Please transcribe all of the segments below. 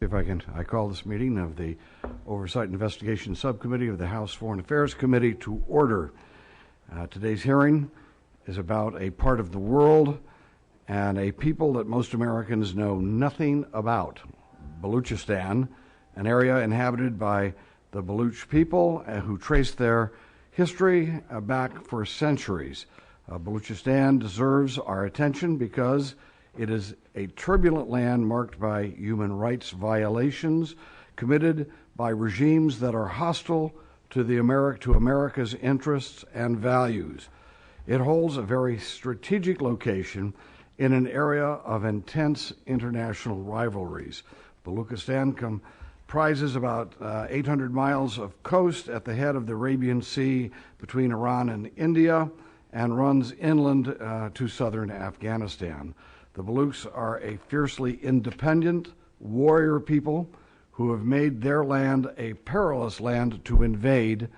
I call this meeting of the Oversight and Investigation Subcommittee of the House Foreign Affairs Committee to order. Today's hearing is about a part of the world and a people that most Americans know nothing about, Baluchistan, an area inhabited by the Baluch people who trace their history back for centuries. Baluchistan deserves our attention because it is a turbulent land marked by human rights violations committed by regimes that are hostile to America's interests and values. It holds a very strategic location in an area of intense international rivalries. Baluchistan comprises about 800 miles of coast at the head of the Arabian Sea between Iran and India and runs inland to southern Afghanistan. The Baluchs are a fiercely independent warrior people who have made their land a perilous land to invade,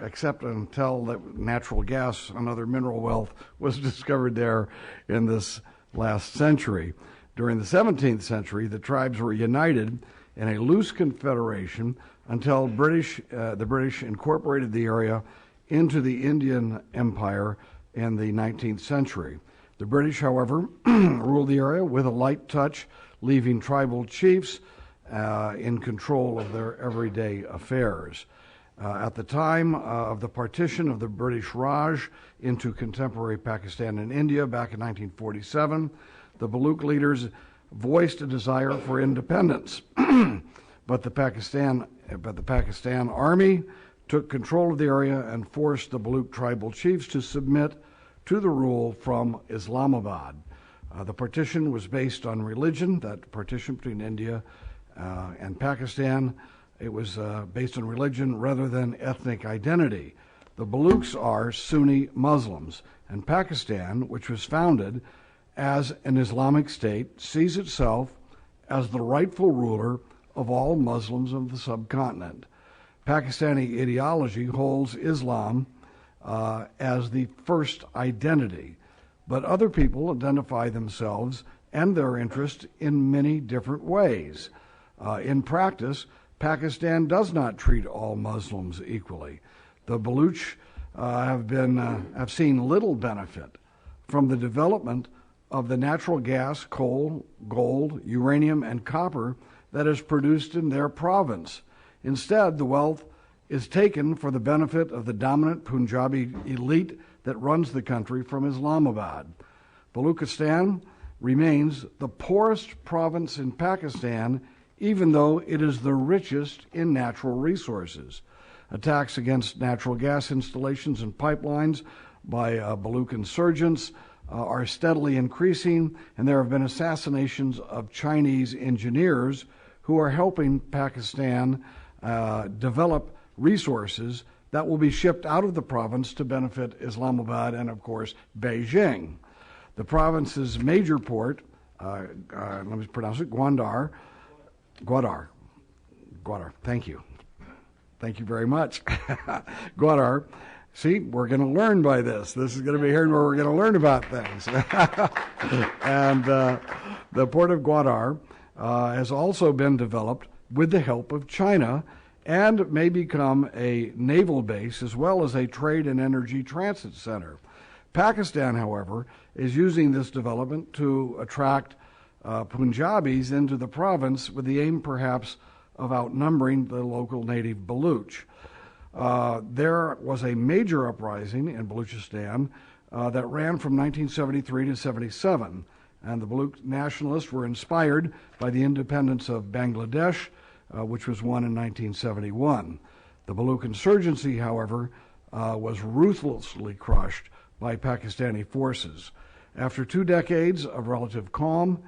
except until that natural gas and other mineral wealth was discovered there in this last century. During the 17th century, the tribes were united in a loose confederation until the British incorporated the area into the Indian Empire in the 19th century. The British, however, ruled the area with a light touch, leaving tribal chiefs in control of their everyday affairs. At the time of the partition of the British Raj into contemporary Pakistan and India back in 1947, the Baluch leaders voiced a desire for independence, but the Pakistan army took control of the area and forced the Baluch tribal chiefs to submit to the rule from Islamabad. The partition was based on religion, that partition between India and Pakistan. It was based on religion rather than ethnic identity. The Baluchs are Sunni Muslims, and Pakistan, which was founded as an Islamic state, sees itself as the rightful ruler of all Muslims of the subcontinent. Pakistani ideology holds Islam as the first identity, but other people identify themselves and their interest in many different ways. In practice, Pakistan does not treat all Muslims equally. The Baluch have seen little benefit from the development of the natural gas, coal, gold, uranium, and copper that is produced in their province. Instead, the wealth is taken for the benefit of the dominant Punjabi elite that runs the country from Islamabad. Baluchistan remains the poorest province in Pakistan, even though it is the richest in natural resources. Attacks against natural gas installations and pipelines by Baluch insurgents are steadily increasing, and there have been assassinations of Chinese engineers who are helping Pakistan develop resources that will be shipped out of the province to benefit Islamabad and, of course, Beijing. The province's major port, let me pronounce it, Gwadar, thank you. Thank you very much. Gwadar. See, we're going to learn by this. This is going to be here where we're going to learn about things. And the port of Gwadar has also been developed with the help of China and may become a naval base as well as a trade and energy transit center. Pakistan, however, is using this development to attract Punjabis into the province with the aim, perhaps, of outnumbering the local native Baluch. There was a major uprising in Baluchistan that ran from 1973 to 77, and the Baluch nationalists were inspired by the independence of Bangladesh, which was won in 1971. The Baluch insurgency, however, was ruthlessly crushed by Pakistani forces. After 2 decades of relative calm,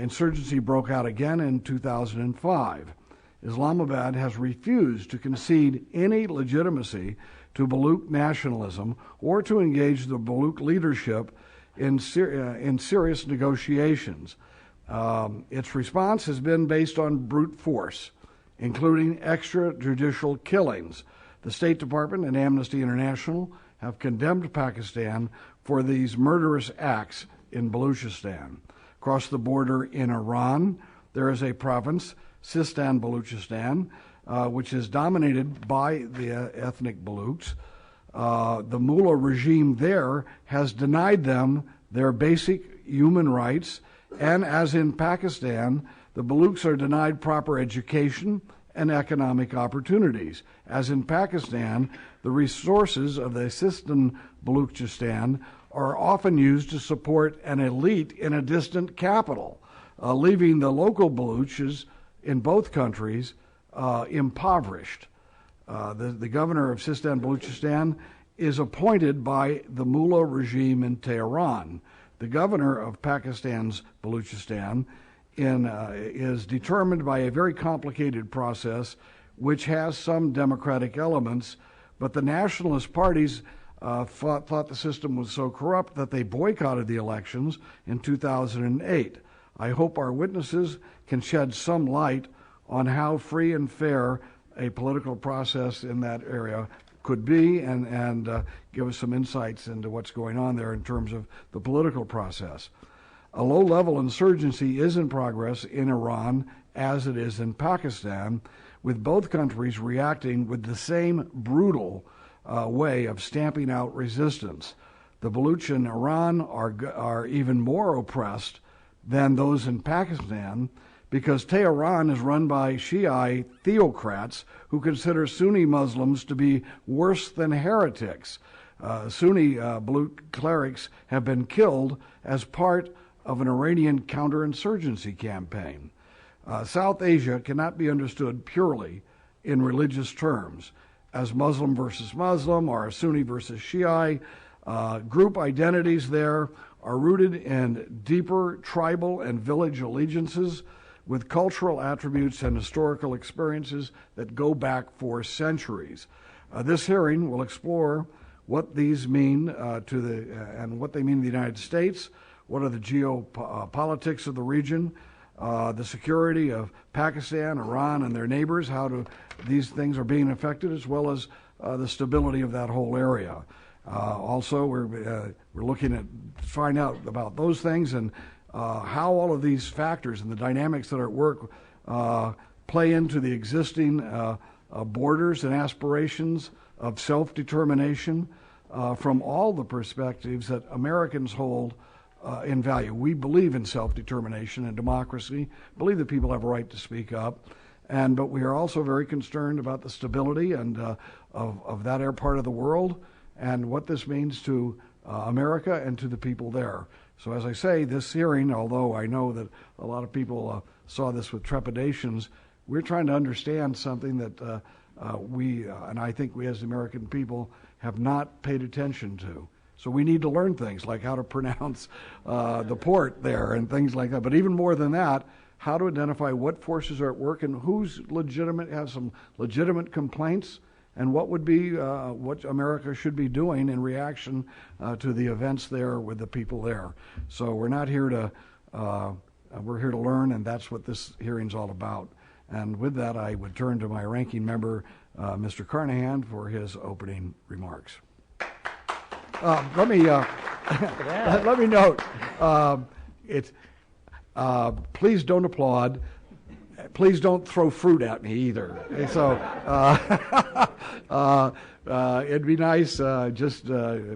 insurgency broke out again in 2005. Islamabad has refused to concede any legitimacy to Baluch nationalism or to engage the Baluch leadership in serious negotiations. Its response has been based on brute force, including extrajudicial killings. The State Department and Amnesty International have condemned Pakistan for these murderous acts in Baluchistan. Across the border in Iran, there is a province, Sistan-Baluchistan, which is dominated by the ethnic Baluchs. The mullah regime there has denied them their basic human rights, and as in Pakistan, the Baluchs are denied proper education and economic opportunities. As in Pakistan, the resources of the Sistan-Baluchistan are often used to support an elite in a distant capital, leaving the local Baluchs in both countries impoverished. The governor of Sistan-Baluchistan is appointed by the mullah regime in Tehran. The governor of Pakistan's Baluchistan is determined by a very complicated process which has some democratic elements, but the nationalist parties thought the system was so corrupt that they boycotted the elections in 2008. I hope our witnesses can shed some light on how free and fair a political process in that area could be, and give us some insights into what's going on there in terms of the political process. A low-level insurgency is in progress in Iran as it is in Pakistan, with both countries reacting with the same brutal way of stamping out resistance. The Baluch in Iran are even more oppressed than those in Pakistan, because Tehran is run by Shiite theocrats who consider Sunni Muslims to be worse than heretics. Sunni Baluch clerics have been killed as part of an Iranian counterinsurgency campaign. South Asia cannot be understood purely in religious terms, as Muslim versus Muslim or Sunni versus Shiite. Group identities there are rooted in deeper tribal and village allegiances with cultural attributes and historical experiences that go back for centuries. This hearing will explore what these mean and what they mean to the United States, what are the geopolitics of the region, the security of Pakistan, Iran, and their neighbors, how these things are being affected, as well as the stability of that whole area. Also, we're looking at find out about those things and how all of these factors and the dynamics that are at work play into the existing borders and aspirations of self-determination from all the perspectives that Americans hold in value. We believe in self-determination and democracy, believe that people have a right to speak up, but we are also very concerned about the stability and of that part of the world and what this means to America and to the people there. So as I say, this hearing, although I know that a lot of people saw this with trepidations, we're trying to understand something that and I think we as the American people have not paid attention to. So we need to learn things like how to pronounce the port there and things like that. But even more than that, how to identify what forces are at work and who's legitimate, have some legitimate complaints, and what would be what America should be doing in reaction to the events there with the people there. So we're not here to we're here to learn, and that's what this hearing's all about. And with that, I would turn to my ranking member, Mr. Carnahan, for his opening remarks. Let me note. Please don't applaud. Please don't throw fruit at me either. So it'd be nice just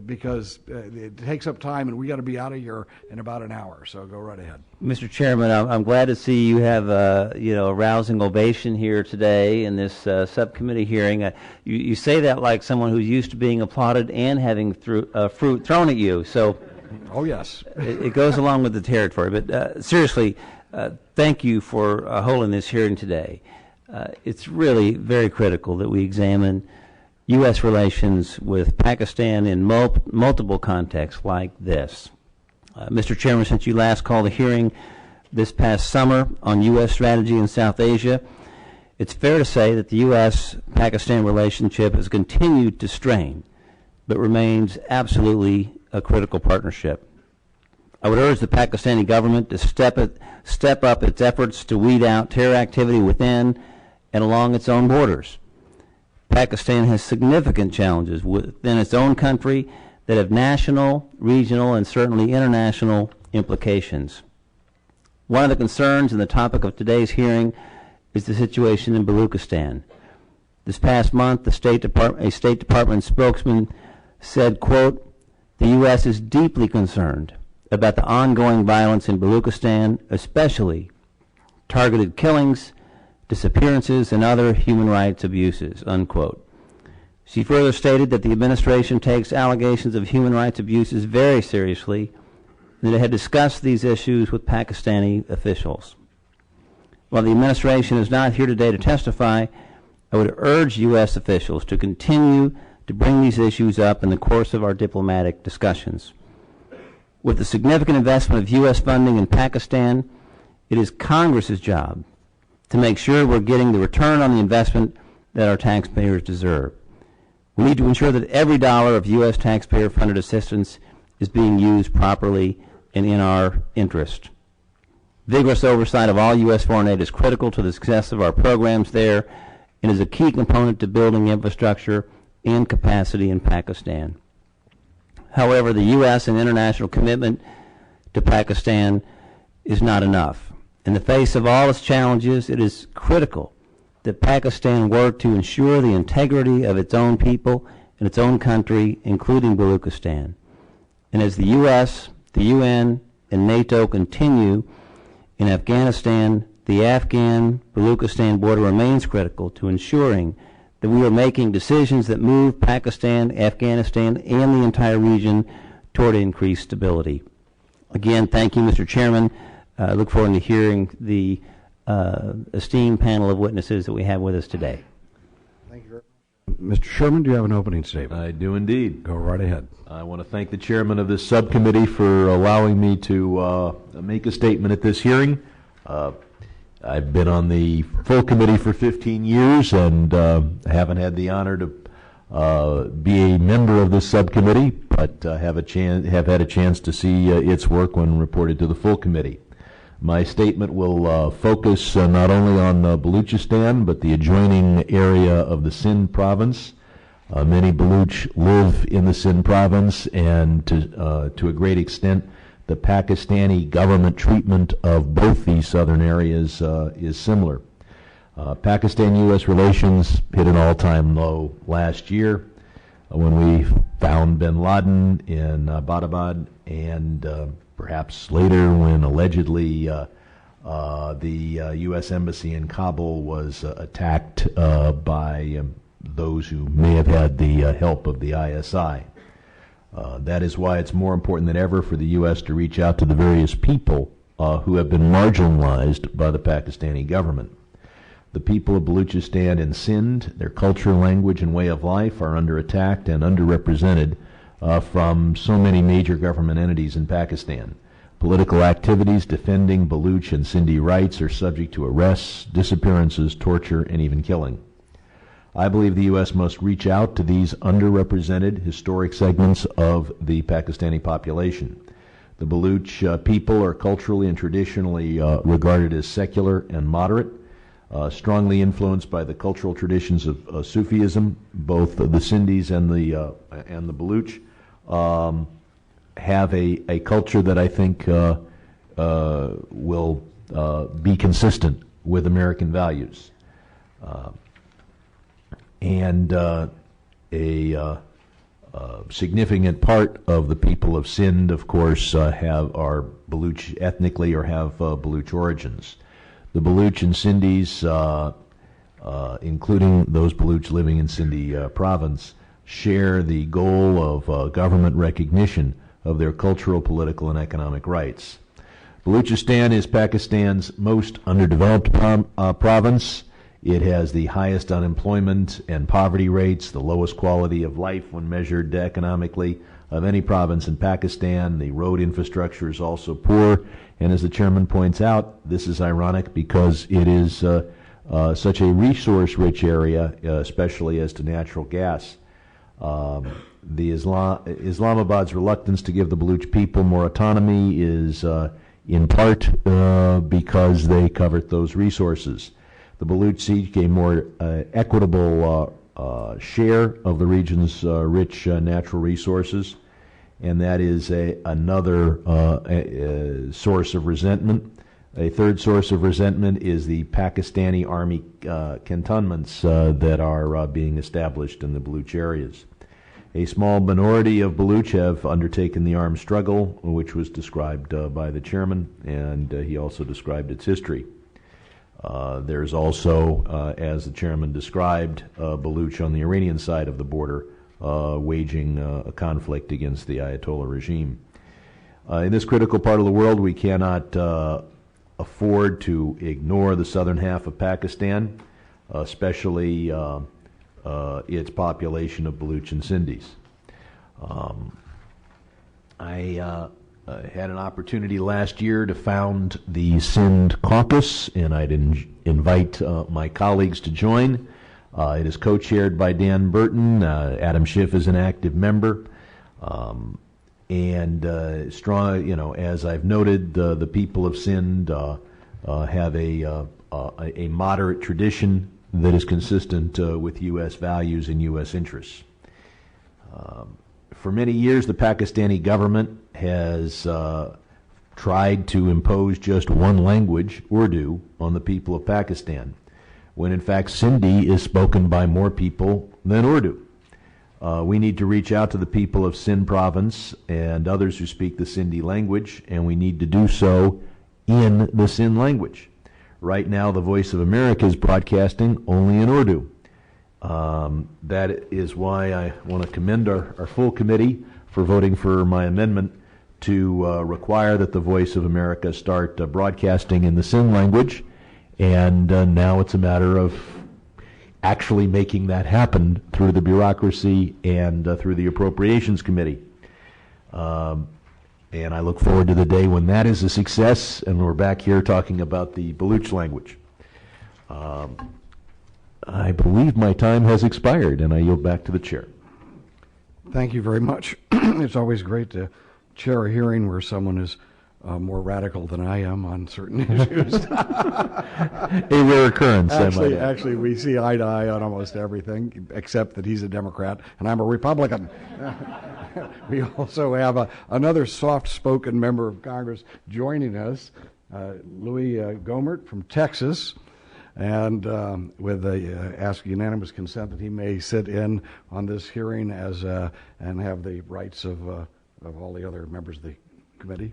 because it takes up time, and we got to be out of here in about an hour. So go right ahead, Mr. Chairman. I'm glad to see you have a rousing ovation here today in this subcommittee hearing. You say that like someone who's used to being applauded and having fruit thrown at you. So, oh yes, it goes along with the territory. But seriously. Thank you for holding this hearing today. It's really very critical that we examine U.S. relations with Pakistan in multiple contexts like this. Mr. Chairman, since you last called a hearing this past summer on U.S. strategy in South Asia, it's fair to say that the U.S.-Pakistan relationship has continued to strain, but remains absolutely a critical partnership. I would urge the Pakistani government to step up its efforts to weed out terror activity within and along its own borders. Pakistan has significant challenges within its own country that have national, regional, and certainly international implications. One of the concerns and the topic of today's hearing is the situation in Baluchistan. This past month, a State Department spokesman said, quote, "The U.S. is deeply concerned about the ongoing violence in Baluchistan, especially targeted killings, disappearances, and other human rights abuses," unquote. She further stated that the administration takes allegations of human rights abuses very seriously and that it had discussed these issues with Pakistani officials. While the administration is not here today to testify, I would urge U.S. officials to continue to bring these issues up in the course of our diplomatic discussions. With the significant investment of U.S. funding in Pakistan, it is Congress's job to make sure we're getting the return on the investment that our taxpayers deserve. We need to ensure that every dollar of U.S. taxpayer-funded assistance is being used properly and in our interest. Vigorous oversight of all U.S. foreign aid is critical to the success of our programs there and is a key component to building infrastructure and capacity in Pakistan. However, the U.S. and international commitment to Pakistan is not enough. In the face of all its challenges, it is critical that Pakistan work to ensure the integrity of its own people and its own country, including Baluchistan. And as the U.S., the UN, and NATO continue in Afghanistan, the Afghan-Baluchistan border remains critical to ensuring that we are making decisions that move Pakistan, Afghanistan, and the entire region toward increased stability. Again, thank you, Mr. Chairman. I look forward to hearing the esteemed panel of witnesses that we have with us today. Thank you very much. Mr. Sherman, do you have an opening statement? I do indeed. Go right ahead. I want to thank the chairman of this subcommittee for allowing me to make a statement at this hearing. I've been on the full committee for 15 years and haven't had the honor to be a member of this subcommittee, but have had a chance to see its work when reported to the full committee. My statement will focus not only on Baluchistan, but the adjoining area of the Sindh province. Many Baluch live in the Sindh province, and to a great extent, the Pakistani government treatment of both these southern areas is similar. Pakistan-U.S. relations hit an all-time low last year when we found bin Laden in Abbottabad, and perhaps later when allegedly the U.S. Embassy in Kabul was attacked by those who may have had the help of the ISI. That is why it's more important than ever for the U.S. to reach out to the various people who have been marginalized by the Pakistani government. The people of Baluchistan and Sindh, their culture, language, and way of life are under attack and underrepresented from so many major government entities in Pakistan. Political activities defending Baluch and Sindhi rights are subject to arrests, disappearances, torture, and even killing. I believe the U.S. must reach out to these underrepresented historic segments of the Pakistani population. The Baluch people are culturally and traditionally regarded as secular and moderate, strongly influenced by the cultural traditions of Sufism. Both the Sindhis and the Baluch have a culture that I think will be consistent with American values. And a significant part of the people of Sindh, of course, are Baluch ethnically or have Baluch origins. The Baluch and Sindhis, including those Baluch living in Sindhi province, share the goal of government recognition of their cultural, political, and economic rights. Baluchistan is Pakistan's most underdeveloped province. It has the highest unemployment and poverty rates, the lowest quality of life when measured economically of any province in Pakistan. The road infrastructure is also poor, and as the chairman points out, this is ironic because it is such a resource-rich area, especially as to natural gas. Islamabad's reluctance to give the Baluch people more autonomy is in part because they covet those resources. The Baluch seek a more equitable share of the region's rich natural resources, and that is another source of resentment. A third source of resentment is the Pakistani army cantonments that are being established in the Baluch areas. A small minority of Baluch have undertaken the armed struggle, which was described by the chairman, and he also described its history. There's also, as the chairman described, Baluch on the Iranian side of the border waging a conflict against the Ayatollah regime. In this critical part of the world, we cannot afford to ignore the southern half of Pakistan, especially its population of Baluch and Sindhis. I had an opportunity last year to found the Sindh Caucus, and I'd invite my colleagues to join. It is co-chaired by Dan Burton. Adam Schiff is an active member. And strong, as I've noted, the people of Sindh have a moderate tradition that is consistent with U.S. values and U.S. interests. For many years, the Pakistani government has tried to impose just one language, Urdu, on the people of Pakistan, when in fact Sindhi is spoken by more people than Urdu. We need to reach out to the people of Sindh province and others who speak the Sindhi language, and we need to do so in the Sindh language. Right now, the Voice of America is broadcasting only in Urdu. That is why I want to commend our full committee for voting for my amendment to require that the Voice of America start broadcasting in the Sindh language, and now it's a matter of actually making that happen through the bureaucracy and through the Appropriations Committee. And I look forward to the day when that is a success and we're back here talking about the Baluch language. I believe my time has expired, and I yield back to the chair. Thank you very much. It's always great to chair a hearing where someone is more radical than I am on certain issues. A rare occurrence, I might add. Actually, we see eye to eye on almost everything, except that he's a Democrat and I'm a Republican. We also have another soft-spoken member of Congress joining us, Louis Gohmert from Texas, and with ask unanimous consent that he may sit in on this hearing and have the rights of all the other members of the committee.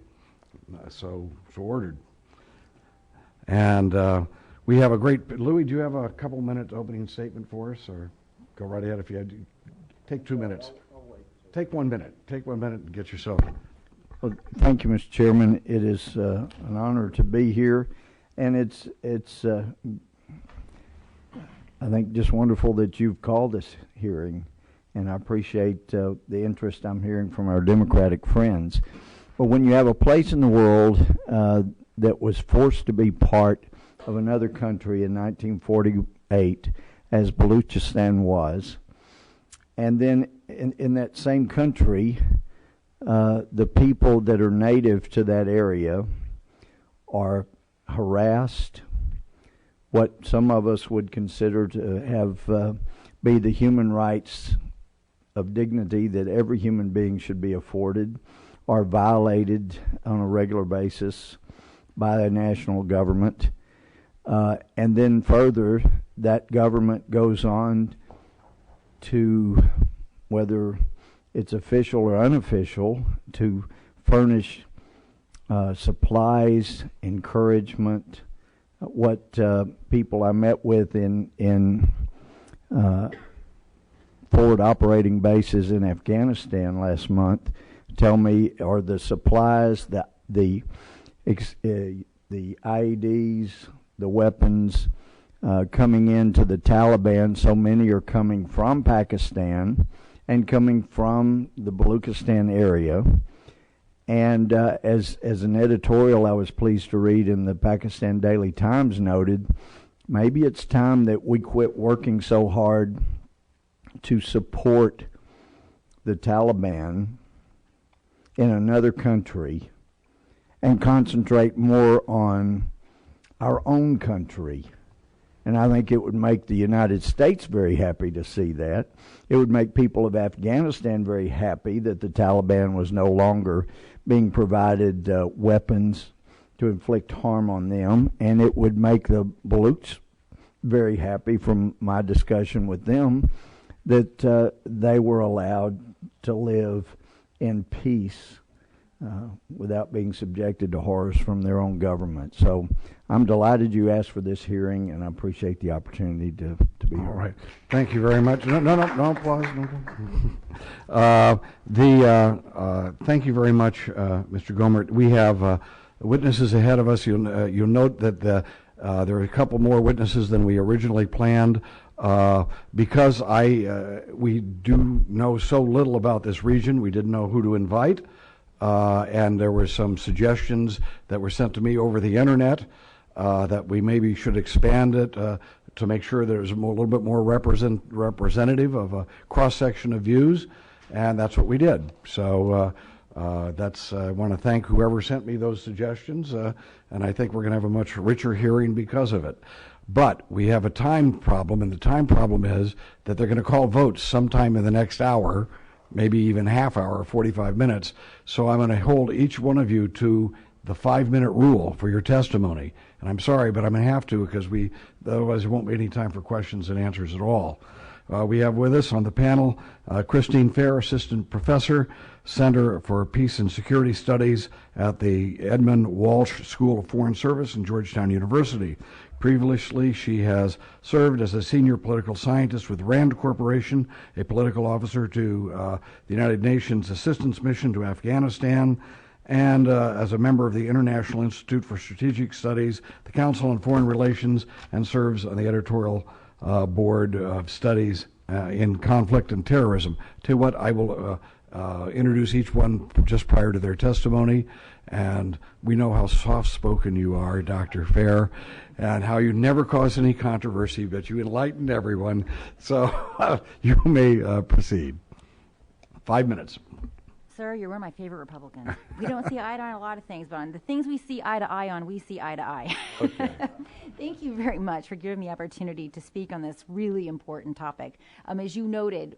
So ordered. And we have a great, Louis, do you have a couple minutes opening statement for us, or go right ahead if you had, take 2 minutes. Take 1 minute. Take 1 minute and get yourself. Well, thank you, Mr. Chairman. It is an honor to be here, and it's I think just wonderful that you've called this hearing, and I appreciate the interest I'm hearing from our Democratic friends. But when you have a place in the world that was forced to be part of another country in 1948, as Baluchistan was, and then in that same country, the people that are native to that area are harassed, what some of us would consider to have be the human rights of dignity that every human being should be afforded, are violated on a regular basis by the national government. And then further, that government goes on to, whether it's official or unofficial, to furnish supplies, encouragement. What people I met with in forward operating bases in Afghanistan last month tell me are the supplies, the IEDs, the weapons coming into the Taliban. So many are coming from Pakistan and coming from the Baluchistan area. And as an editorial I was pleased to read in the Pakistan Daily Times noted, maybe it's time that we quit working so hard to support the Taliban in another country and concentrate more on our own country. And I think it would make the United States very happy to see that. It would make people of Afghanistan very happy that the Taliban was no longer being provided weapons to inflict harm on them, and it would make the Baluchs very happy from my discussion with them that they were allowed to live in peace without being subjected to horrors from their own government. So I'm delighted you asked for this hearing, and I appreciate the opportunity to be here. All right. Thank you very much. No applause. Thank you very much, Mr. Gomert. We have witnesses ahead of us. You'll note that there are a couple more witnesses than we originally planned. Because we do know so little about this region, we didn't know who to invite, and there were some suggestions that were sent to me over the internet that we maybe should expand it to make sure there's a little bit more representative of a cross-section of views, and that's what we did. So I want to thank whoever sent me those suggestions, and I think we're going to have a much richer hearing because of it. But we have a time problem, and the time problem is that they're going to call votes sometime in the next hour, maybe even half hour, 45 minutes. So I'm going to hold each one of you to the 5-minute rule for your testimony. And I'm sorry, but I'm going to have to because otherwise there won't be any time for questions and answers at all. We have with us on the panel Christine Fair, Assistant Professor, Center for Peace and Security Studies at the Edmund Walsh School of Foreign Service in Georgetown University. Previously, she has served as a senior political scientist with RAND Corporation, a political officer to the United Nations Assistance Mission to Afghanistan, and as a member of the International Institute for Strategic Studies, the Council on Foreign Relations, and serves on the editorial board of studies in conflict and terrorism. To what I will introduce each one just prior to their testimony, and we know how soft-spoken you are, Dr. Fair, and how you never cause any controversy, but you enlighten everyone. So you may proceed. 5 minutes. Sir, you're one of my favorite Republicans. We don't see eye to eye on a lot of things, but on the things we see eye to eye on, we see eye to eye. Okay. Thank you very much for giving me the opportunity to speak on this really important topic. As you noted,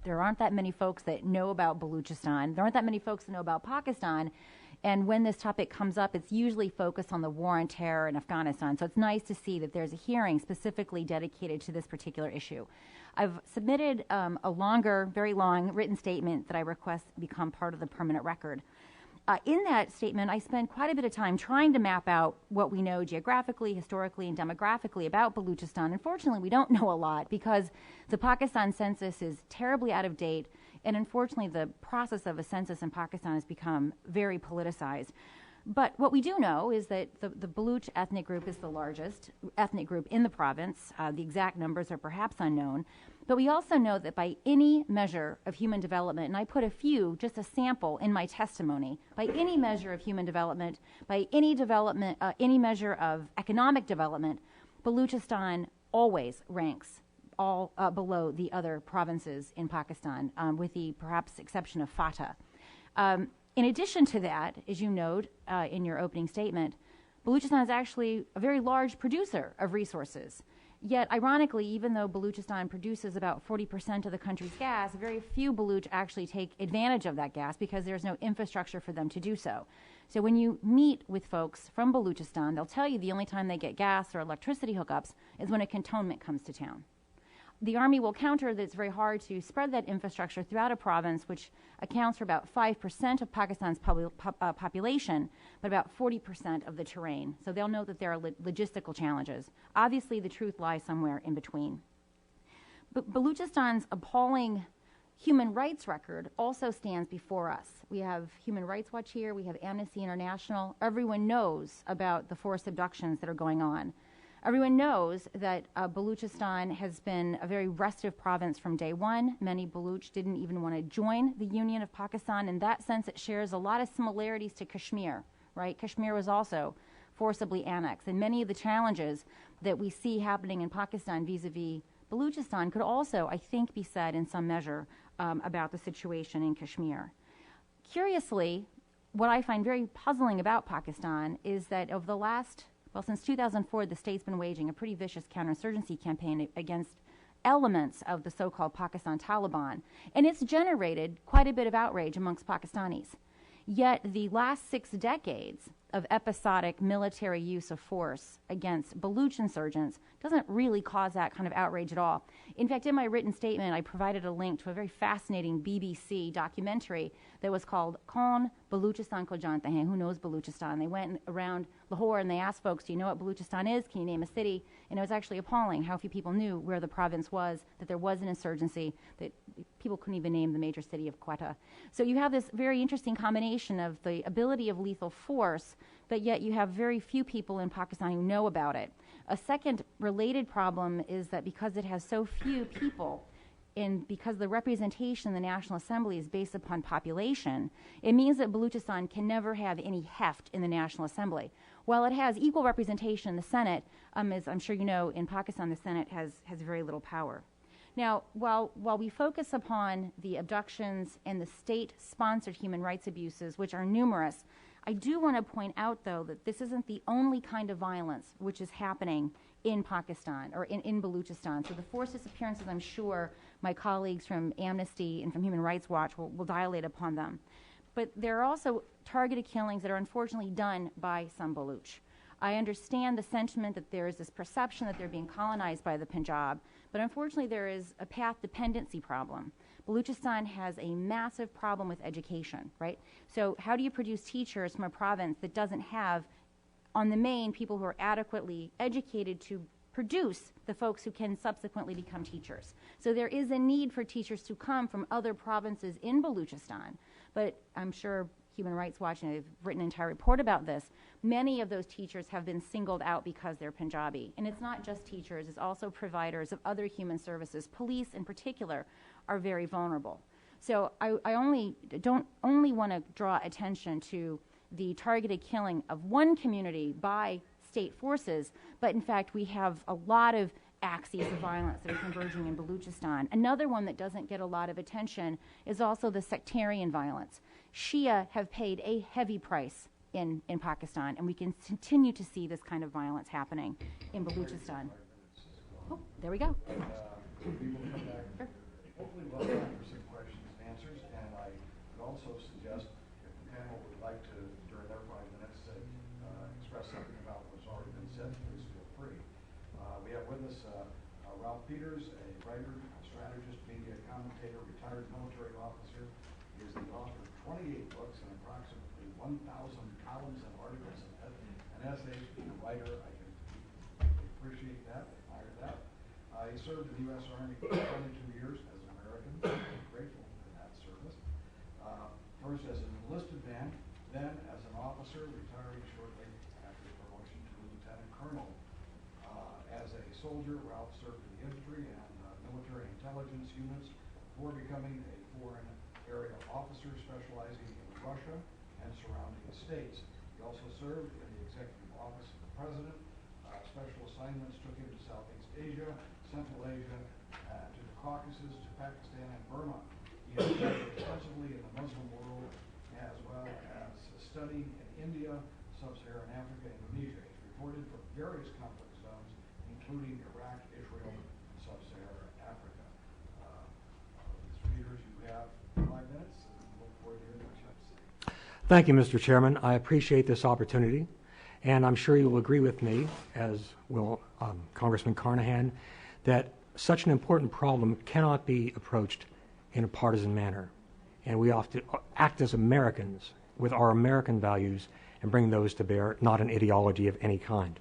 there aren't that many folks that know about Baluchistan. There aren't that many folks that know about Pakistan. And when this topic comes up, it's usually focused on the war on terror in Afghanistan. So it's nice to see that there's a hearing specifically dedicated to this particular issue. I've submitted a longer, very long written statement that I request become part of the permanent record. In that statement, I spent quite a bit of time trying to map out what we know geographically, historically, and demographically about Baluchistan. Unfortunately, we don't know a lot because the Pakistan census is terribly out of date, and unfortunately, the process of a census in Pakistan has become very politicized. But what we do know is that the Baluch ethnic group is the largest ethnic group in the province. The exact numbers are perhaps unknown. But we also know that by any measure of human development, and I put just a sample in my testimony, by any measure of human development, by any measure of economic development, Baluchistan always ranks all below the other provinces in Pakistan, with the perhaps exception of FATA. In addition to that, as you note in your opening statement, Baluchistan is actually a very large producer of resources. Yet, ironically, even though Baluchistan produces about 40% of the country's gas, very few Baluch actually take advantage of that gas because there's no infrastructure for them to do so. So when you meet with folks from Baluchistan, they'll tell you the only time they get gas or electricity hookups is when a cantonment comes to town. The Army will counter that it's very hard to spread that infrastructure throughout a province, which accounts for about 5% of Pakistan's population, but about 40% of the terrain. So they'll know that there are logistical challenges. Obviously, the truth lies somewhere in between. But Baluchistan's appalling human rights record also stands before us. We have Human Rights Watch here. We have Amnesty International. Everyone knows about the forced abductions that are going on. Everyone knows that Baluchistan has been a very restive province from day one. Many Baluch didn't even want to join the Union of Pakistan. In that sense, it shares a lot of similarities to Kashmir, right? Kashmir was also forcibly annexed. And many of the challenges that we see happening in Pakistan vis-a-vis Baluchistan could also, I think, be said in some measure about the situation in Kashmir. Curiously, what I find very puzzling about Pakistan is that over the last since 2004, the state's been waging a pretty vicious counterinsurgency campaign against elements of the so-called Pakistan Taliban, and it's generated quite a bit of outrage amongst Pakistanis. Yet the last 6 decades of episodic military use of force against Baluch insurgents doesn't really cause that kind of outrage at all. In fact, in my written statement, I provided a link to a very fascinating BBC documentary that was called Kaun Baluchistan Ko Jante Hain, Who Knows Baluchistan? They went around Lahore and they asked folks, do you know what Baluchistan is? Can you name a city? And it was actually appalling how few people knew where the province was, that there was an insurgency, that people couldn't even name the major city of Quetta. So you have this very interesting combination of the ability of lethal force, but yet you have very few people in Pakistan who know about it. A second related problem is that because it has so few people, and because the representation in the National Assembly is based upon population, it means that Baluchistan can never have any heft in the National Assembly. While it has equal representation in the Senate, as I'm sure you know, in Pakistan the Senate has very little power. Now, while we focus upon the abductions and the state-sponsored human rights abuses, which are numerous, I do want to point out, though, that this isn't the only kind of violence which is happening in Pakistan or in Baluchistan. So the forced disappearances, I'm sure my colleagues from Amnesty and from Human Rights Watch will dilate upon them. But there are also targeted killings that are unfortunately done by some Baluch. I understand the sentiment that there is this perception that they're being colonized by the Punjab, but unfortunately there is a path dependency problem. Baluchistan has a massive problem with education, right? So how do you produce teachers from a province that doesn't have, on the main, people who are adequately educated to produce the folks who can subsequently become teachers? So there is a need for teachers to come from other provinces in Baluchistan, but I'm sure Human Rights Watch, and I've written an entire report about this, many of those teachers have been singled out because they're Punjabi. And it's not just teachers, it's also providers of other human services. Police, in particular, are very vulnerable. So I don't only want to draw attention to the targeted killing of one community by state forces, but in fact we have a lot of axes of violence that are converging in Baluchistan. Another one that doesn't get a lot of attention is also the sectarian violence. Shia have paid a heavy price in Pakistan, and we can continue to see this kind of violence happening in Baluchistan. Oh, there we go. Sure. Hopefully we'll have time for some questions and answers, and I would also suggest if the panel would like to, during their 5 minutes, express something about what's already been said, please feel free. We have with us Ralph Peters, a writer, a strategist, media commentator, retired military officer. He is the author of 28 books and approximately 1,000 columns and articles and essays. Being a writer, I can appreciate that, admire that. He served in the U.S. Army for 22 years as an American. I'm grateful for that service. First as an enlisted man, then as an officer, retiring shortly after his promotion to lieutenant colonel. As a soldier, Ralph served in the infantry and military intelligence units before becoming a foreign area officer specializing in Russia and surrounding states. He also served in the executive office of the president. Special assignments took him to Southeast Asia, Central Asia, to the Caucasus, to Pakistan, and Burma. He has studied extensively in the Muslim world, as well as studying in India, Sub-Saharan Africa, and Indonesia. He's reported from various conflict zones, including Iraq, Israel, and Sub-Saharan Africa. Mr. Peters, you have 5 minutes, and we look forward to hearing what you have to say. Thank you, Mr. Chairman. I appreciate this opportunity, and I'm sure you will agree with me, as will Congressman Carnahan, that such an important problem cannot be approached in a partisan manner. And we have to act as Americans with our American values and bring those to bear, not an ideology of any kind.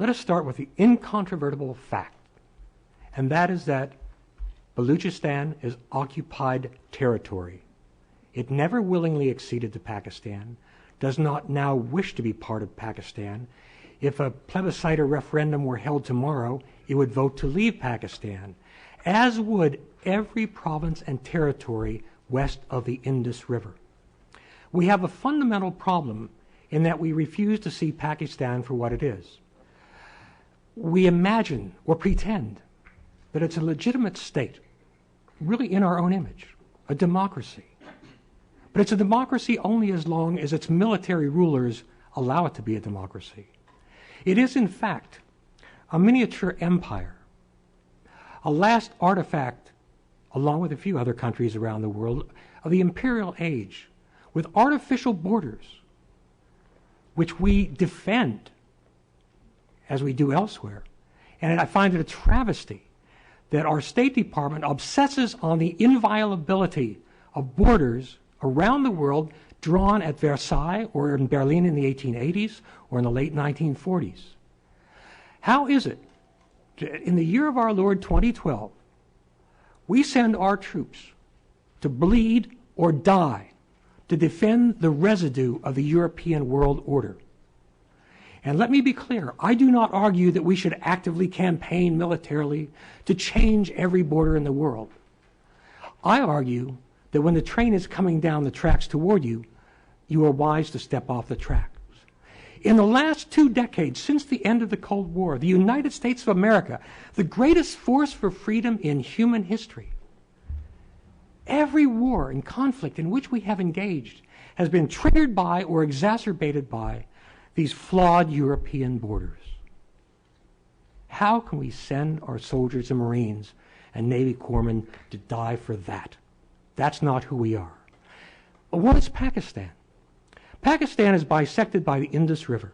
Let us start with the incontrovertible fact, and that is that Baluchistan is occupied territory. It never willingly acceded to Pakistan, does not now wish to be part of Pakistan. If a plebiscite or referendum were held tomorrow, it would vote to leave Pakistan, as would every province and territory west of the Indus River. We have a fundamental problem in that we refuse to see Pakistan for what it is. We imagine or pretend that it's a legitimate state, really in our own image, a democracy. But it's a democracy only as long as its military rulers allow it to be a democracy. It is, in fact, a miniature empire, a last artifact, along with a few other countries around the world, of the imperial age, with artificial borders, which we defend as we do elsewhere. And I find it a travesty that our State Department obsesses on the inviolability of borders around the world drawn at Versailles or in Berlin in the 1880s or in the late 1940s. How is it that in the year of our Lord 2012, we send our troops to bleed or die to defend the residue of the European world order? And let me be clear, I do not argue that we should actively campaign militarily to change every border in the world. I argue that when the train is coming down the tracks toward you, you are wise to step off the tracks. In the last 2 decades, since the end of the Cold War, the United States of America, the greatest force for freedom in human history, every war and conflict in which we have engaged has been triggered by or exacerbated by these flawed European borders. How can we send our soldiers and Marines and Navy corpsmen to die for that? That's not who we are. But what is Pakistan? Pakistan is bisected by the Indus River.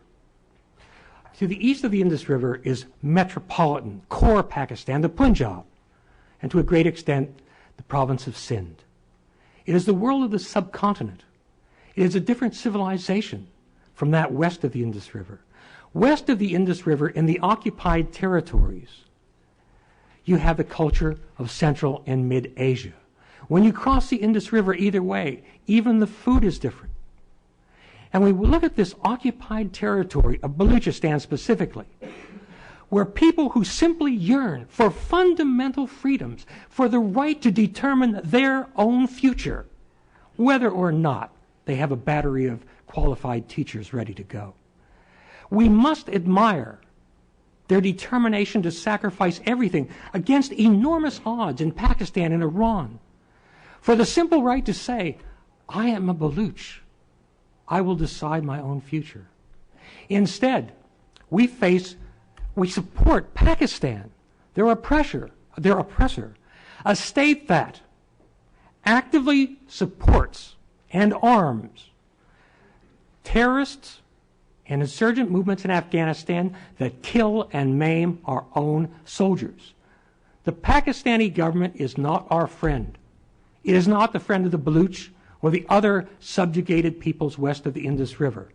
To the east of the Indus River is metropolitan, core Pakistan, the Punjab, and to a great extent, the province of Sindh. It is the world of the subcontinent. It is a different civilization from that west of the Indus River. West of the Indus River, in the occupied territories, you have the culture of Central and Mid-Asia. When you cross the Indus River either way, even the food is different. And we look at this occupied territory of Baluchistan specifically, where people who simply yearn for fundamental freedoms, for the right to determine their own future, whether or not they have a battery of qualified teachers ready to go. We must admire their determination to sacrifice everything against enormous odds in Pakistan and Iran for the simple right to say, I am a Baluch. I will decide my own future. Instead, we support Pakistan, their oppressor, a state that actively supports and arms terrorists and insurgent movements in Afghanistan that kill and maim our own soldiers. The Pakistani government is not our friend. It is not the friend of the Baluch or the other subjugated peoples west of the Indus River.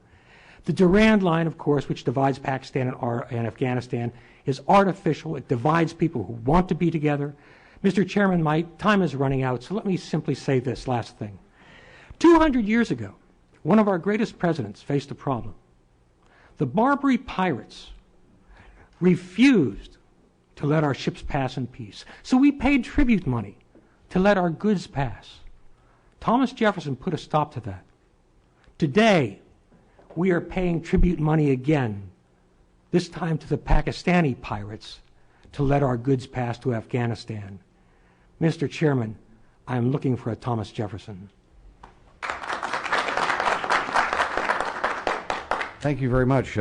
The Durand Line, of course, which divides Pakistan and Afghanistan, is artificial. It divides people who want to be together. Mr. Chairman, my time is running out, so let me simply say this last thing. 200 years ago, one of our greatest presidents faced a problem. The Barbary pirates refused to let our ships pass in peace, so we paid tribute money to let our goods pass. Thomas Jefferson put a stop to that. Today, we are paying tribute money again, this time to the Pakistani pirates, to let our goods pass to Afghanistan. Mr. Chairman, I am looking for a Thomas Jefferson. Thank you very much.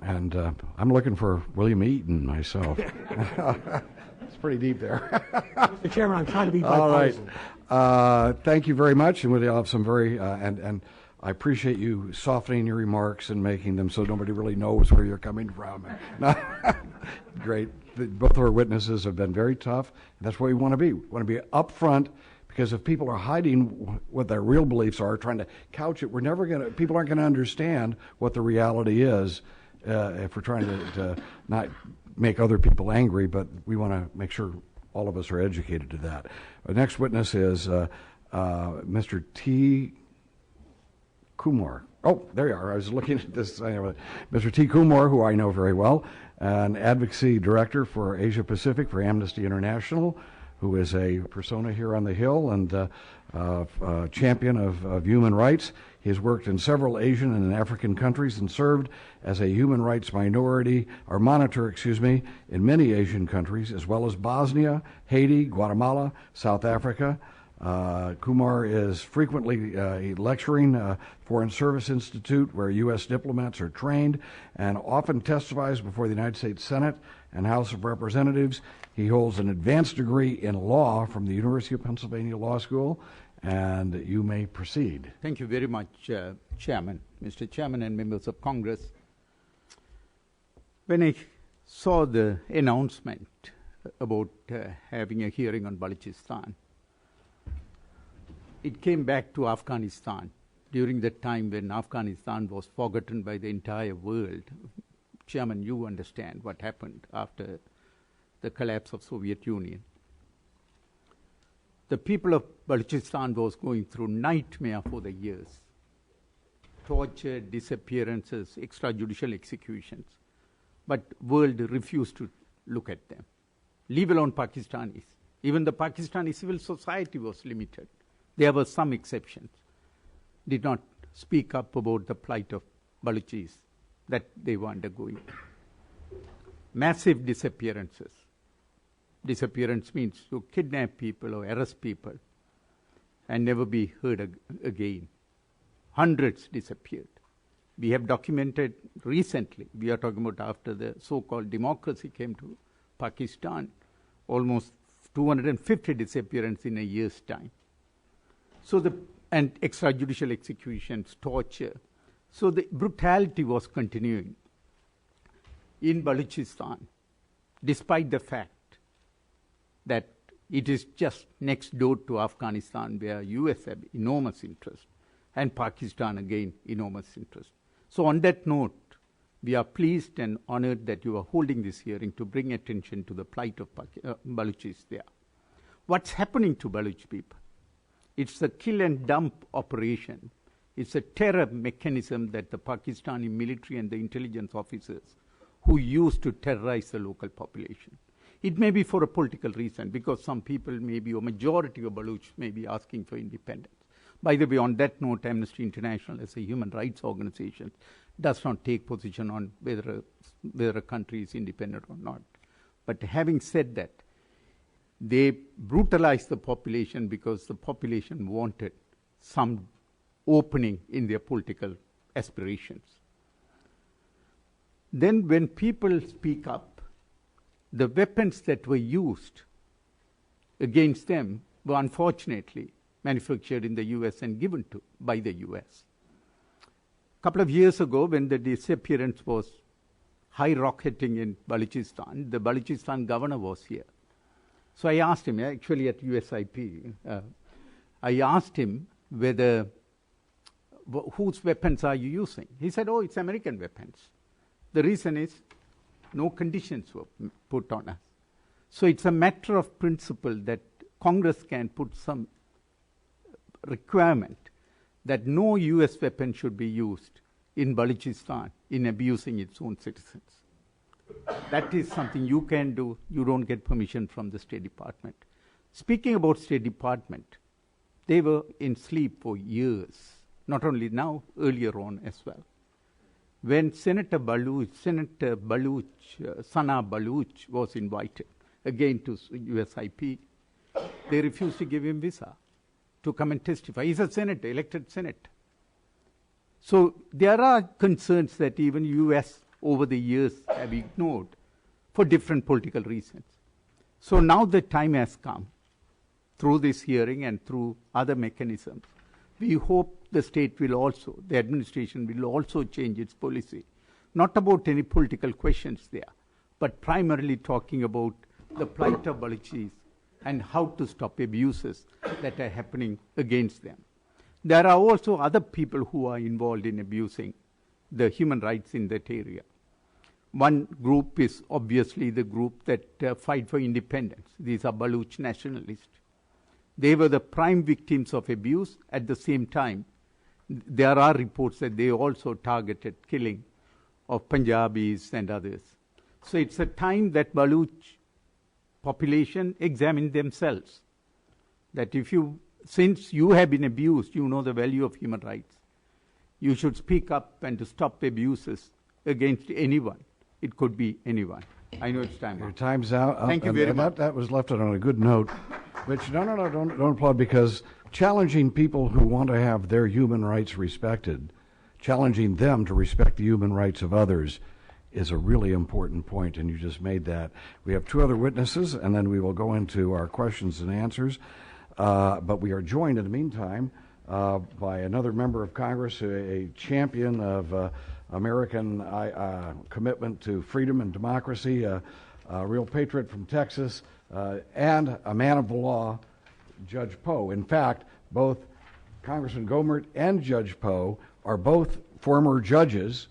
And I'm looking for William Eaton myself. It's pretty deep there. Mr. Chairman, I'm trying to be bipartisan. All right. Thank you very much. And we'll have some very, and I appreciate you softening your remarks and making them so nobody really knows where you're coming from. Great. Both of our witnesses have been very tough. That's what we want to be. We want to be upfront, because if people are hiding what their real beliefs are, trying to couch it, people aren't going to understand what the reality is if we're trying to not make other people angry, but we want to make sure all of us are educated to that. The next witness is Mr. T. Kumar. Oh, there you are. I was looking at this. Mr. T. Kumar, who I know very well, an advocacy director for Asia Pacific for Amnesty International, who is a persona here on the Hill and a champion of human rights. He has worked in several Asian and African countries and served as a human rights monitor, in many Asian countries, as well as Bosnia, Haiti, Guatemala, South Africa. Kumar is frequently lecturing Foreign Service Institute, where U.S. diplomats are trained, and often testifies before the United States Senate and House of Representatives He holds an advanced degree in law from the University of Pennsylvania Law School, and you may proceed. Thank you very much, Chairman, Mr. Chairman and members of Congress. When I saw the announcement about having a hearing on Balochistan, it came back to Afghanistan during the time when Afghanistan was forgotten by the entire world. Chairman, you understand what happened after the collapse of Soviet Union. The people of Balochistan was going through nightmare for the years. Torture, disappearances, extrajudicial executions. But world refused to look at them. Leave alone Pakistanis. Even the Pakistani civil society was limited. There were some exceptions. Did not speak up about the plight of Balochis that they were undergoing. Massive disappearances. Disappearance means to kidnap people or arrest people and never be heard again. Hundreds disappeared. We have documented recently, we are talking about after the so-called democracy came to Pakistan, almost 250 disappearances in a year's time. And extrajudicial executions, torture. So the brutality was continuing in Balochistan, despite the fact that it is just next door to Afghanistan, where US have enormous interest, and Pakistan again enormous interest. So on that note, we are pleased and honored that you are holding this hearing to bring attention to the plight of Balochis there. What's happening to Baloch people? It's a kill and dump operation. It's a terror mechanism that the Pakistani military and the intelligence officers who use to terrorize the local population. It may be for a political reason, because some people may be, or majority of Baloch may be asking for independence. By the way, on that note, Amnesty International, as a human rights organization, does not take position on whether a country is independent or not. But having said that, they brutalized the population because the population wanted some opening in their political aspirations. Then when people speak up, the weapons that were used against them were unfortunately manufactured in the US and given to by the US. A couple of years ago, when the disappearance was high-rocketing in Balochistan, the Balochistan governor was here. So I asked him, actually at USIP, I asked him whether, whose weapons are you using? He said, oh, it's American weapons. The reason is no conditions were put on us. So it's a matter of principle that Congress can put some requirement that no US weapon should be used in Balochistan in abusing its own citizens. That is something you can do. You don't get permission from the State Department. Speaking about State Department, they were in sleep for years, not only now, earlier on as well. When Senator Baloch, Sana Baloch was invited again to USIP, they refused to give him visa to come and testify. He's a senator, elected senator. So there are concerns that even US over the years have ignored for different political reasons. So now the time has come, through this hearing and through other mechanisms. We hope the state will also, the administration will also change its policy, not about any political questions there, but primarily talking about the plight of Balochis and how to stop abuses that are happening against them. There are also other people who are involved in abusing the human rights in that area. One group is obviously the group that fight for independence. These are Baloch nationalists. They were the prime victims of abuse. At the same time, there are reports that they also targeted killing of Punjabis and others. So it's a time that Baloch population examine themselves. That since you have been abused, you know the value of human rights. You should speak up and to stop abuses against anyone. It could be anyone. I know it's time. Your time's out. Thank you very much. That was left on a good note. But don't applaud, because challenging people who want to have their human rights respected, challenging them to respect the human rights of others, is a really important point, and you just made that. We have two other witnesses, and then we will go into our questions and answers. But we are joined in the meantime by another member of Congress, a champion of American commitment to freedom and democracy, a real patriot from Texas, and a man of the law, Judge Poe. In fact, both Congressman Gohmert and Judge Poe are both former judges,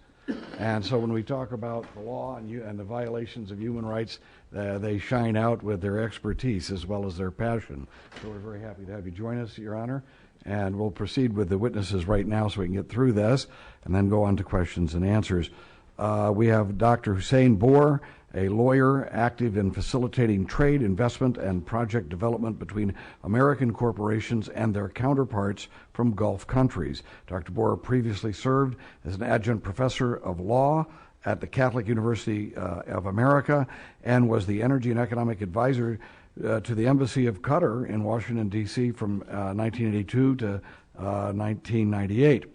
and so when we talk about the law and the violations of human rights, they shine out with their expertise as well as their passion. So we're very happy to have you join us, Your Honor, and we'll proceed with the witnesses right now so we can get through this and then go on to questions and answers. We have Dr. Hussein Boor, a lawyer active in facilitating trade, investment, and project development between American corporations and their counterparts from Gulf countries. Dr. Boor previously served as an adjunct professor of law at the Catholic University of America and was the energy and economic advisor to the Embassy of Qatar in Washington, D.C. from 1982 to 1998.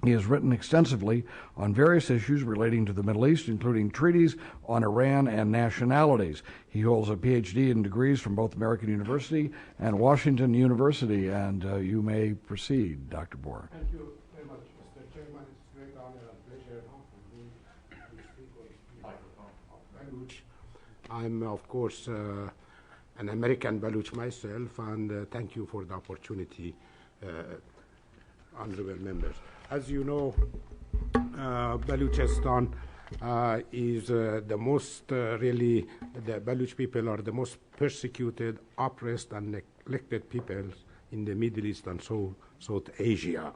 He has written extensively on various issues relating to the Middle East, including treaties on Iran and nationalities. He holds a Ph.D. in degrees from both American University and Washington University, and you may proceed, Dr. Boor. Thank you very much, Mr. Chairman. It's a great honor and pleasure for me to speak on Baluch. I'm, of course, an American Baluch myself, and thank you for the opportunity, honorable members. As you know, Baluchistan is the most, really, the Baluch people are the most persecuted, oppressed, and neglected peoples in the Middle East and South Asia.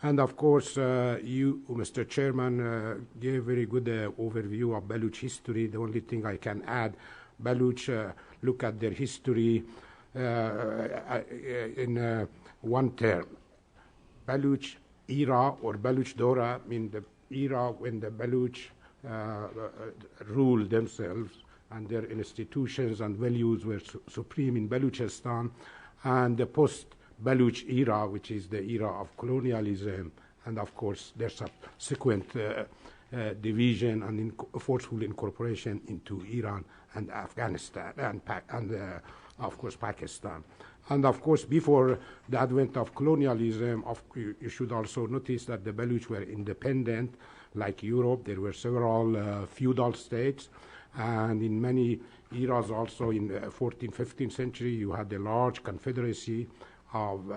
And of course, you, Mr. Chairman, gave very good overview of Baluch history. The only thing I can add, Baluch, look at their history in one term. Baluch era or Baluch Dora, I mean the era when the Baluch ruled themselves and their institutions and values were supreme in Baluchistan, and the post-Baluch era, which is the era of colonialism, and of course their subsequent division and forceful incorporation into Iran and Afghanistan and of course Pakistan. And of course, before the advent of colonialism, you should also notice that the Baluch were independent. Like Europe, there were several feudal states, and in many eras also in the 14th, 15th century, you had a large confederacy of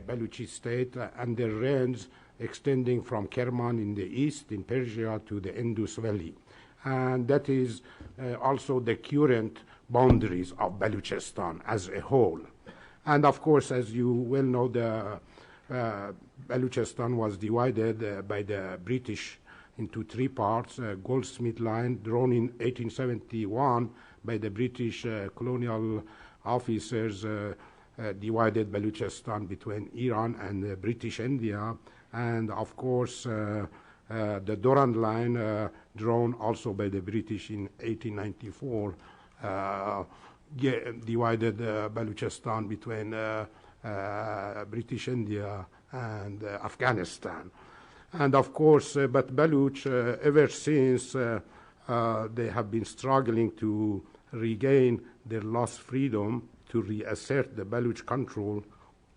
Baluchi state, and their reigns extending from Kerman in the east, in Persia, to the Indus Valley. And that is also the current boundaries of Baluchistan as a whole. And of course, as you well know, the Baluchistan was divided by the British into three parts. Goldsmith Line, drawn in 1871 by the British colonial officers, divided Baluchistan between Iran and British India. And of course, the Durand Line, drawn also by the British in 1894, divided Baluchistan between British India and Afghanistan. And of course, but Baluch, ever since, they have been struggling to regain their lost freedom, to reassert the Baluch control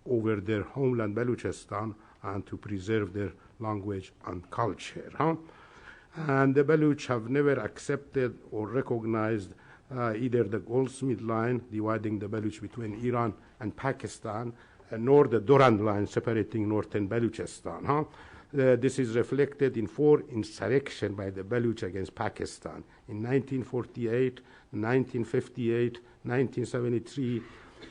over their homeland Baluchistan, and to preserve their language and culture. And the Baluch have never accepted or recognized either the Goldsmith Line dividing the Baluch between Iran and Pakistan, nor the Durand Line separating northern Baluchistan. This is reflected in 4 insurrections by the Baluch against Pakistan in 1948, 1958, 1973,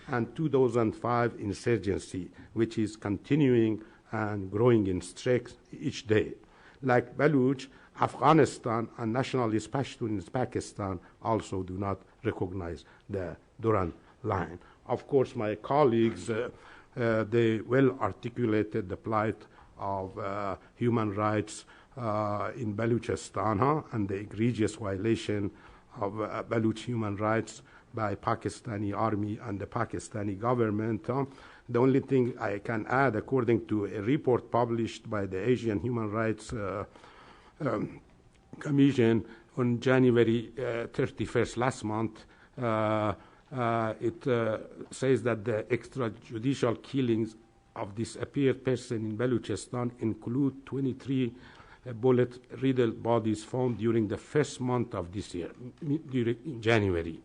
and 2005 insurgency, which is continuing and growing in strength each day. Like Baluch, Afghanistan and nationalist Pashtuns in Pakistan also do not recognize the Durand Line. Of course, my colleagues, they well articulated the plight of human rights in Baluchistan and the egregious violation of Baluch human rights by Pakistani army and the Pakistani government. The only thing I can add, according to a report published by the Asian Human Rights Commission on January 31st last month. It says that the extrajudicial killings of disappeared persons in Balochistan include 23 bullet-riddled bodies found during the first month of this year, during January.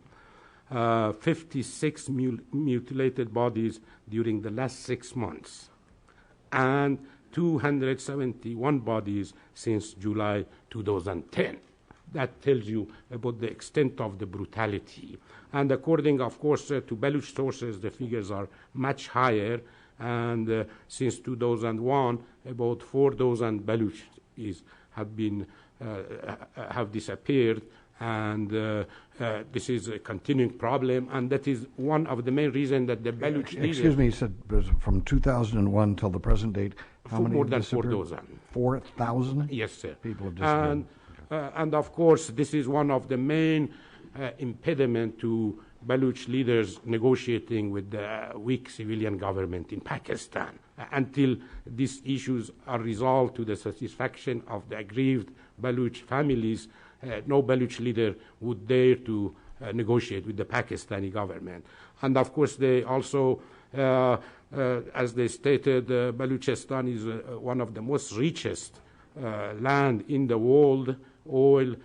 56 mutilated bodies during the last 6 months, and 271 bodies since July 2010. That tells you about the extent of the brutality. And according, of course, to Baloch sources, the figures are much higher. And since 2001, about 4,000 Balochs have disappeared. And this is a continuing problem. And that is one of the main reasons that the Baloch leaders... Excuse me, you said from 2001 till the present date, how many more than disappeared? 4,000. 4,000? Yes, sir. People have disappeared. And of course, this is one of the main impediment to Baloch leaders negotiating with the weak civilian government in Pakistan. Until these issues are resolved to the satisfaction of the aggrieved Baloch families, no Baloch leader would dare to negotiate with the Pakistani government. And of course, they also, as they stated, Balochistan is one of the most richest land in the world: oil,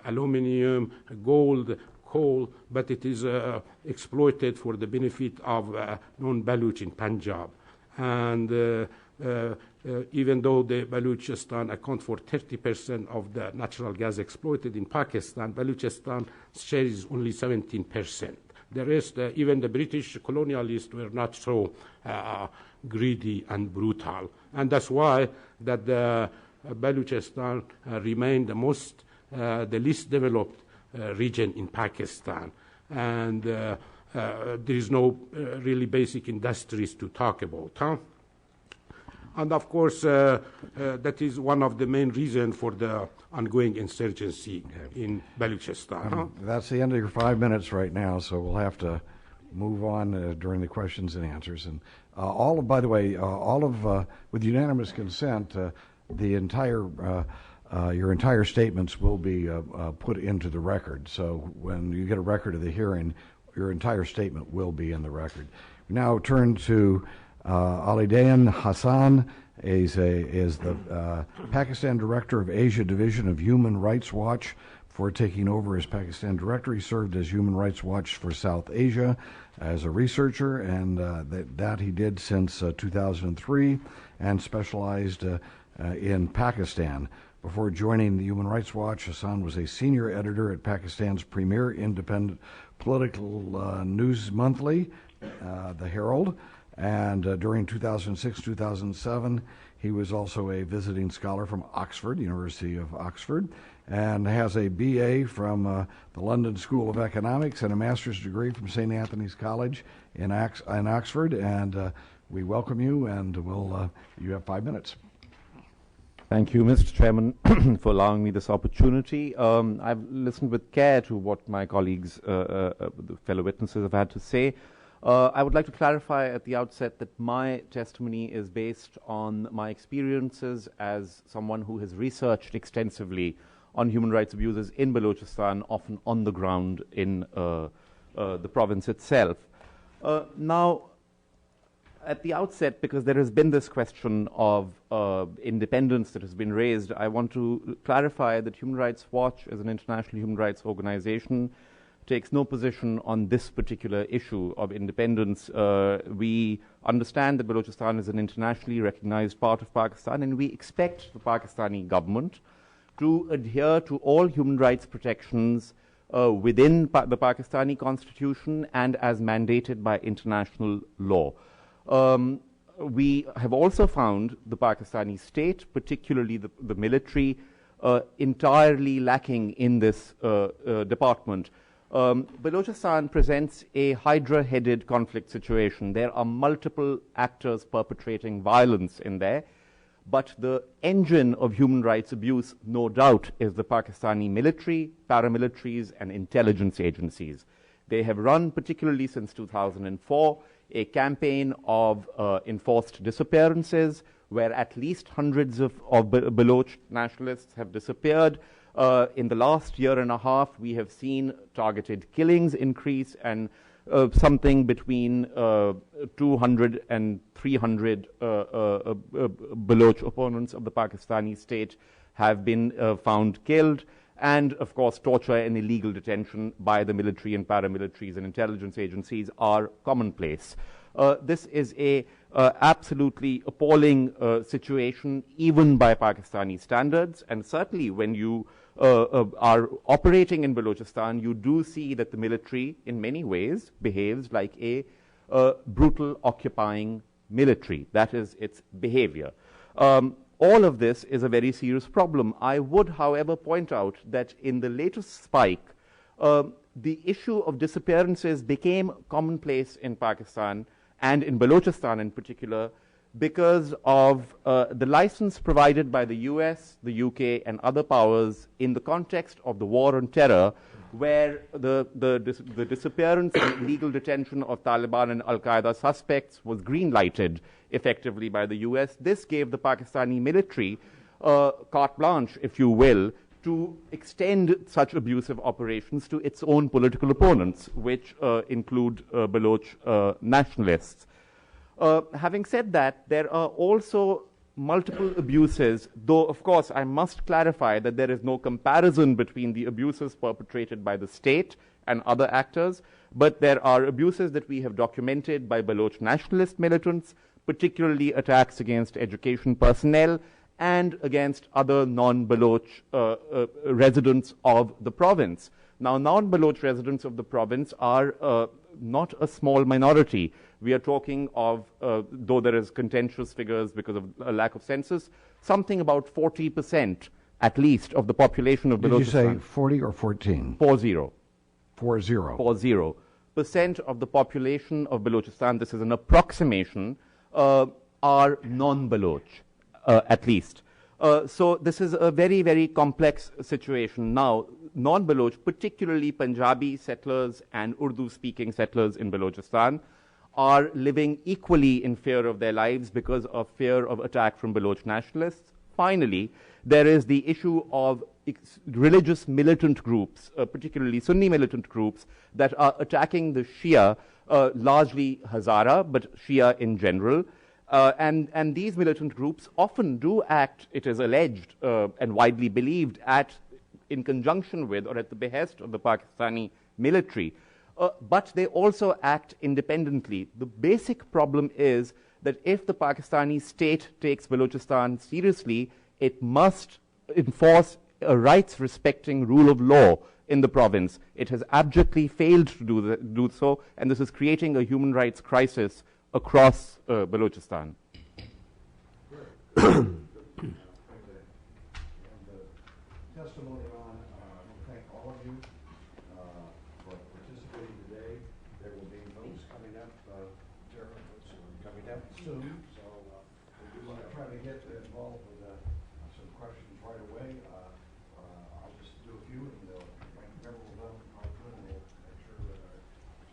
aluminium, gold, coal, but it is exploited for the benefit of non-Baloch in Punjab. And even though the Balochistan account for 30% of the natural gas exploited in Pakistan, Balochistan's share is only 17%. The rest, even the British colonialists, were not so greedy and brutal. And that's why that the Balochistan remained the least developed region in Pakistan. And there is no really basic industries to talk about. And of course, that is one of the main reasons for the ongoing insurgency in Balochistan. That's the end of your 5 minutes right now, so we'll have to move on during the questions and answers. And with unanimous consent, your entire statements will be put into the record. So when you get a record of the hearing, your entire statement will be in the record. We now turn to Alidayan Hassan is the Pakistan Director of Asia Division of Human Rights Watch. Before taking over as Pakistan Director, he served as Human Rights Watch for South Asia as a researcher, and that he did since 2003, and specialized in Pakistan. Before joining the Human Rights Watch, Hassan was a senior editor at Pakistan's premier independent political news monthly, The Herald. And during 2006-2007, he was also a visiting scholar from Oxford, University of Oxford, and has a BA from the London School of Economics and a master's degree from St. Anthony's College in Oxford. And we welcome you, and you have 5 minutes. Thank you, Mr. Chairman, for allowing me this opportunity. I've listened with care to what my colleagues, the fellow witnesses, have had to say. I would like to clarify at the outset that my testimony is based on my experiences as someone who has researched extensively on human rights abuses in Balochistan, often on the ground in the province itself. Now, at the outset, because there has been this question of independence that has been raised, I want to clarify that Human Rights Watch, as an international human rights organization, takes no position on this particular issue of independence. We understand that Balochistan is an internationally recognized part of Pakistan, and we expect the Pakistani government to adhere to all human rights protections within the Pakistani constitution and as mandated by international law. We have also found the Pakistani state, particularly the military, entirely lacking in this department. Balochistan presents a hydra-headed conflict situation. There are multiple actors perpetrating violence in there, but the engine of human rights abuse, no doubt, is the Pakistani military, paramilitaries, and intelligence agencies. They have run, particularly since 2004, a campaign of enforced disappearances, where at least hundreds of Baloch nationalists have disappeared. In the last year and a half, we have seen targeted killings increase, and something between 200 and 300 Baloch opponents of the Pakistani state have been found killed. And, of course, torture and illegal detention by the military and paramilitaries and intelligence agencies are commonplace. This is a absolutely appalling situation, even by Pakistani standards. And certainly when you are operating in Balochistan, you do see that the military, in many ways, behaves like a brutal occupying military. That is its behavior. All of this is a very serious problem. I would, however, point out that in the latest spike, the issue of disappearances became commonplace in Pakistan and in Balochistan in particular because of the license provided by the US, the UK, and other powers in the context of the war on terror, where the disappearance and illegal detention of Taliban and Al-Qaeda suspects was green-lighted effectively by the US. This gave the Pakistani military carte blanche, if you will, to extend such abusive operations to its own political opponents, which include Baloch nationalists. Having said that, there are also multiple abuses, though, of course, I must clarify that there is no comparison between the abuses perpetrated by the state and other actors, but there are abuses that we have documented by Baloch nationalist militants, particularly attacks against education personnel and against other non-Baloch residents of the province. Now, non-Baloch residents of the province are not a small minority. We are talking of, though there is contentious figures because of a lack of census, something about 40% at least of the population of Balochistan. Did you say 40 or 14? 40. 40. 40% of the population of Balochistan, this is an approximation, are non-Baloch, at least. So this is a very, very complex situation. Now, non-Baloch, particularly Punjabi settlers and Urdu-speaking settlers in Balochistan, are living equally in fear of their lives because of fear of attack from Baloch nationalists. Finally, there is the issue of religious militant groups, particularly Sunni militant groups, that are attacking the Shia, largely Hazara, but Shia in general. And these militant groups often do act, it is alleged and widely believed, in conjunction with or at the behest of the Pakistani military. But they also act independently. The basic problem is that if the Pakistani state takes Balochistan seriously, it must enforce a rights-respecting rule of law in the province. It has abjectly failed to do so, and this is creating a human rights crisis across Balochistan. Testimony on, thank all of you for participating today. There will be votes coming up, coming up soon, so we do want to try to get involved with some questions right away. I'll just do a few, and the member will let them go through, and we'll make sure that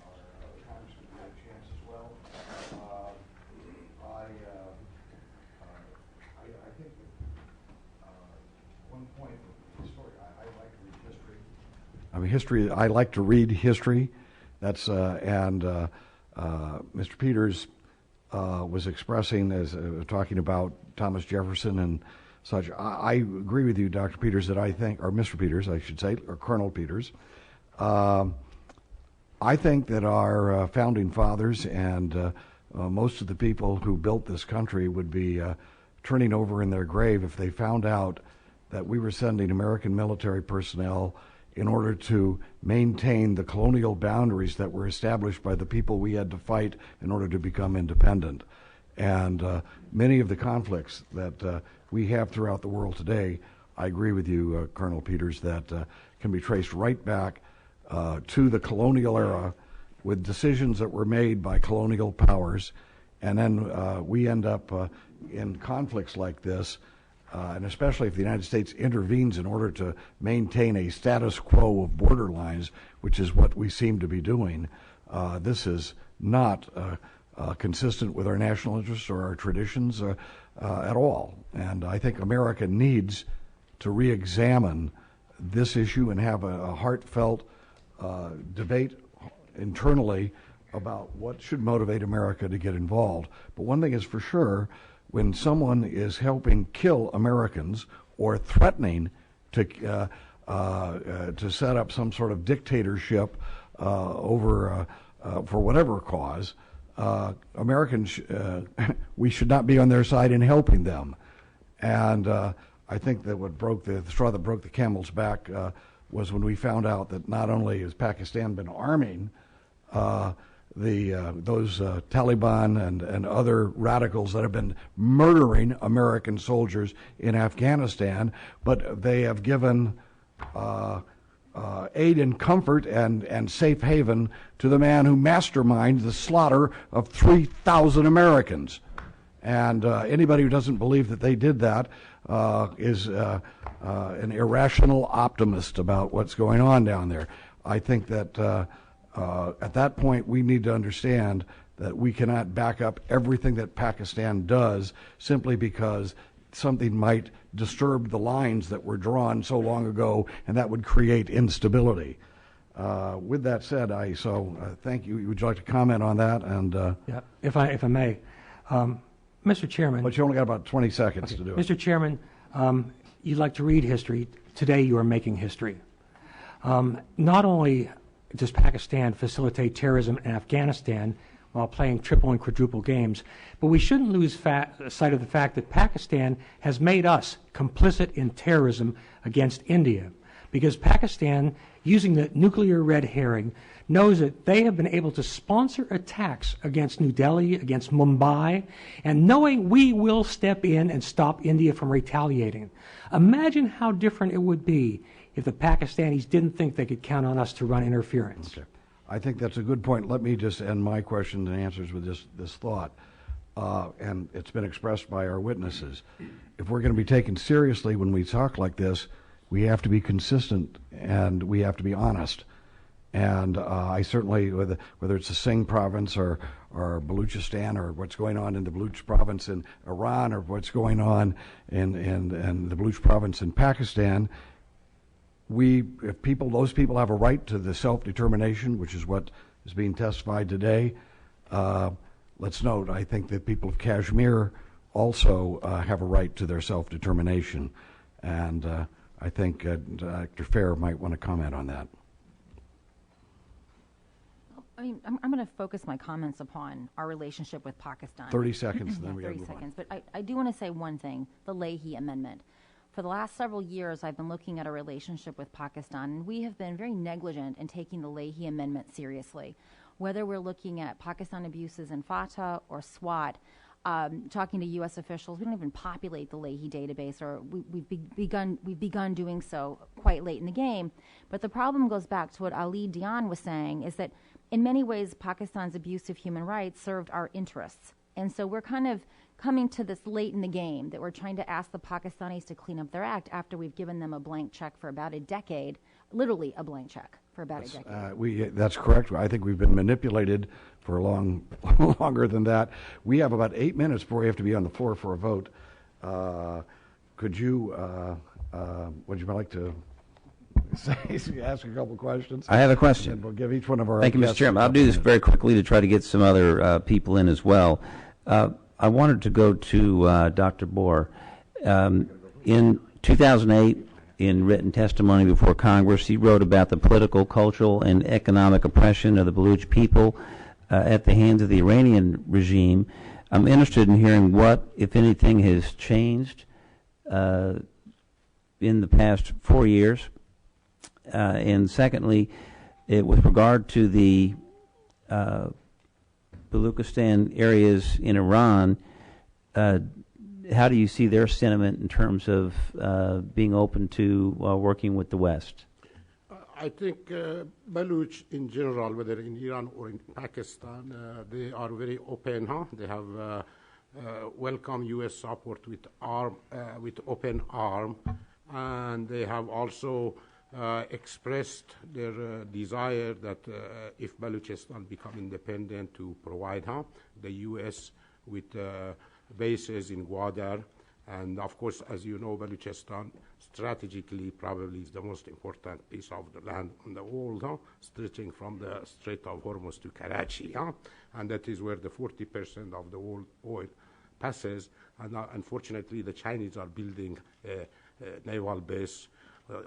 our other congressmen get a chance as well. I think that one point of the story, I like to read history. I mean, history, I like to read history. That's, and Mr. Peters was expressing, as talking about Thomas Jefferson and such. I agree with you, Dr. Peters, that I think, or Mr. Peters, I should say, or Colonel Peters. I think that our founding fathers and most of the people who built this country would be turning over in their grave if they found out that we were sending American military personnel in order to maintain the colonial boundaries that were established by the people we had to fight in order to become independent. And many of the conflicts that we have throughout the world today, I agree with you, Colonel Peters, that can be traced right back to the colonial era with decisions that were made by colonial powers. And then we end up in conflicts like this, and especially if the United States intervenes in order to maintain a status quo of border lines, which is what we seem to be doing. This is not consistent with our national interests or our traditions at all. And I think America needs to re-examine this issue and have a heartfelt debate internally about what should motivate America to get involved. But one thing is for sure, when someone is helping kill Americans or threatening to set up some sort of dictatorship over for whatever cause, Americans, we should not be on their side in helping them. And I think that what broke the straw that broke the camel's back was when we found out that not only has Pakistan been arming those Taliban and other radicals that have been murdering American soldiers in Afghanistan, but they have given aid and comfort and safe haven to the man who masterminded the slaughter of 3,000 Americans. And anybody who doesn't believe that they did that is an irrational optimist about what's going on down there. I think that at that point we need to understand that we cannot back up everything that Pakistan does simply because something might disturb the lines that were drawn so long ago, and that would create instability. With that said, thank you. Would you like to comment on that? And yeah, if I may, Mr. Chairman. But you only got about 20 seconds to do it. Mr. Chairman, you'd like to read history. Today you are making history. Not only does Pakistan facilitate terrorism in Afghanistan while playing triple and quadruple games, but we shouldn't lose sight of the fact that Pakistan has made us complicit in terrorism against India, because Pakistan, using the nuclear red herring, knows that they have been able to sponsor attacks against New Delhi, against Mumbai, and knowing we will step in and stop India from retaliating. Imagine how different it would be if the Pakistanis didn't think they could count on us to run interference. Okay. I think that's a good point. Let me just end my questions and answers with this thought, and it's been expressed by our witnesses. If we're going to be taken seriously when we talk like this, we have to be consistent and we have to be honest. And I certainly, whether it's the Singh province or Baluchistan or what's going on in the Baluch province in Iran or what's going on in the Baluch province in Pakistan, those people have a right to the self-determination, which is what is being testified today. Let's note, I think that people of Kashmir also have a right to their self-determination. And I think Dr. Fair might want to comment on that. I mean, I'm going to focus my comments upon our relationship with Pakistan. 30 seconds, then we got to 30 move seconds. on. But I do want to say one thing, the Leahy Amendment. For the last several years, I've been looking at our relationship with Pakistan, and we have been very negligent in taking the Leahy Amendment seriously. Whether we're looking at Pakistan abuses in FATA or SWAT, talking to U.S. officials, we don't even populate the Leahy database, or we've begun doing so quite late in the game. But the problem goes back to what Ali Dian was saying, is that in many ways, Pakistan's abuse of human rights served our interests. And so we're kind of coming to this late in the game that we're trying to ask the Pakistanis to clean up their act after we've given them a blank check for about a decade, literally a blank check for about a decade. That's correct. I think we've been manipulated for longer than that. We have about 8 minutes before we have to be on the floor for a vote. Would you like to ask a couple questions? I have a question. And we'll give each one of our Thank you, Mr. guests Chairman. a I'll do this couple very quickly to try to get some other people in as well. I wanted to go to Dr. Bohr. In 2008, in written testimony before Congress, he wrote about the political, cultural, and economic oppression of the Baluch people at the hands of the Iranian regime. I'm interested in hearing what, if anything, has changed in the past 4 years. And secondly, with regard to the Baluchistan areas in Iran, how do you see their sentiment in terms of being open to working with the West? I think Baluch in general, whether in Iran or in Pakistan, they are very open. They have welcomed U.S. support with open arm, and they have also expressed their desire that if Balochistan become independent, to provide the U.S. with bases in Gwadar. And of course, as you know, Balochistan strategically probably is the most important piece of the land in the world, stretching from the Strait of Hormuz to Karachi. And that is where the 40% of the world oil passes. And unfortunately, the Chinese are building a naval base,